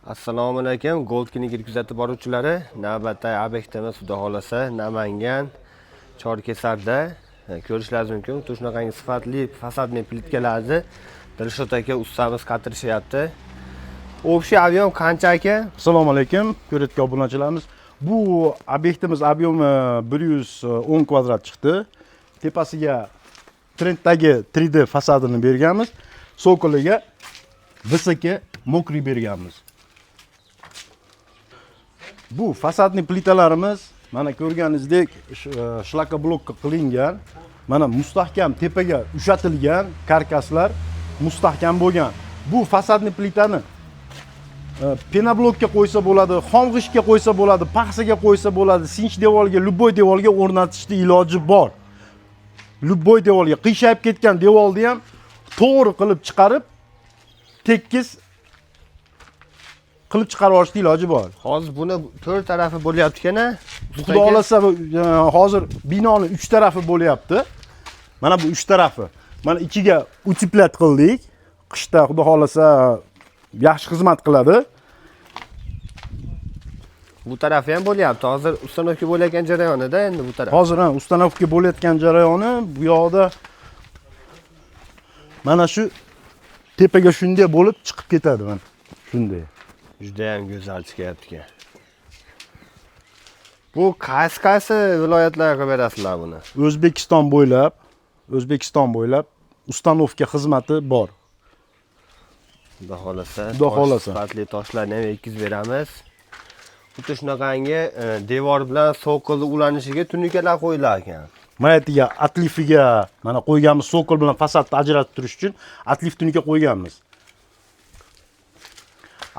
Assalomu alaykum. Gold Clinic kuzatib boruvchilari, navbatdagi obyektimiz Xudo xolasa Namangan Chorkesarda ko'rishlaringiz mumkin. Shunaqangi sifatli fasadli plitkalarni Dilshod aka ustamiz qatirishyapti. Общий объем qancha aka? Assalomu alaykum, ko'rayotgan obunachilarimiz. Bu obyektimiz ob'yomi 110 kvadrat chiqdi. Tepasiga trenddagi 3D fasadini berganmiz. Sokoliga высокий mokriy berganmiz. Bu fasadli plitalarimiz mana ko'rganingizdek shlakoblokka qilingan. Mana mustahkam tepaga ushatilgan karkaslar mustahkam bo'lgan. Bu fasadli plitani penoblokka qo'ysa bo'ladi, xom g'ishtga qo'ysa bo'ladi, paxsaga qo'ysa bo'ladi, sinch devorga, любой devorga o'rnatishning iloji bor. Любой devorga qiyshayib ketgan devorni ham to'g'ri qilib chiqarib, tekis qilib chiqarib olishning iloji bor. Hozir buni 4 tarafi bo'lyapti-kana. Xudo xolasa hozir binoni 3 tarafi bo'lyapti. Mana bu 3 tarafi. Mana ichiga uteplat qildik. Qishda xudo xolasa yaxshi xizmat qiladi. Bu tarafi ham bo'lyapti. Hozir ustanovka bo'layotgan jarayonida endi bu taraf. Hozir ustanovka bo'layotgan jarayoni bu yoqda mana shu tepaga shunday bo'lib chiqib ketadi mana. Shunday. Juda ham go'zal chiqyapti. Bu qaysi viloyatlarga berasizlar buni? O'zbekiston bo'ylab ustanovka xizmati bor. Xudo xolasa, sifatli toshlarni ham yetkazib beramiz. Xuddi shunaqangi devor bilan sokolni ulanishiga tunikalar qo'yilar ekan. Mana yerga atlifiga mana qo'yganmiz, sokol bilan fasadni ajratib turish uchun atlif tunika qo'yganmiz.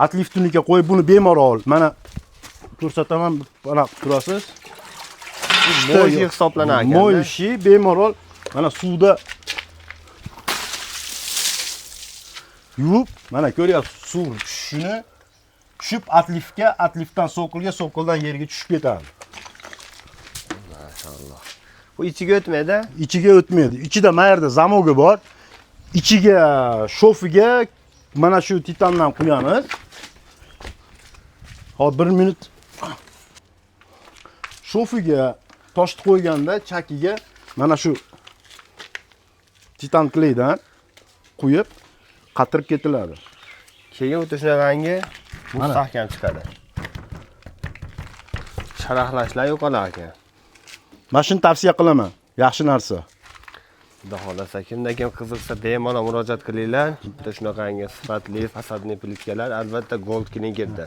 Atlif tunika qo'yib buni bemalol mana ko'rsataman, mana turasiz. Mo'yshi hisoblanar ekan. Mo'yshi bemalol mana suvda yuvib, mana ko'ryapsiz, suv tushishini tushib atlifga, atlifdan sokolga, sokoldan yerga tushib ketadi. Maşallah. Bu ichiga o'tmaydi? Ichiga o'tmaydi. Ichida mana yerda zamogi bor. Ichiga shofiga mana shu titandan quyamiz. Hozir 1 minut shofiga toshni qo'yganda chakiga mana shu titan klaydan quyib qatirib ketiladi. Keyin o'ta shunaqangi mustahkam chiqadi. Sharaxlashlar yo'qolar ekan. Mashina tavsiya qilaman. Yaxshi narsa. Xudo xolasa kimda kim qiziqsa bemalol murojaat qilinglar. Bitta shunaqangi sifatli fasadli plitkalar albatta Gold Clinic'da.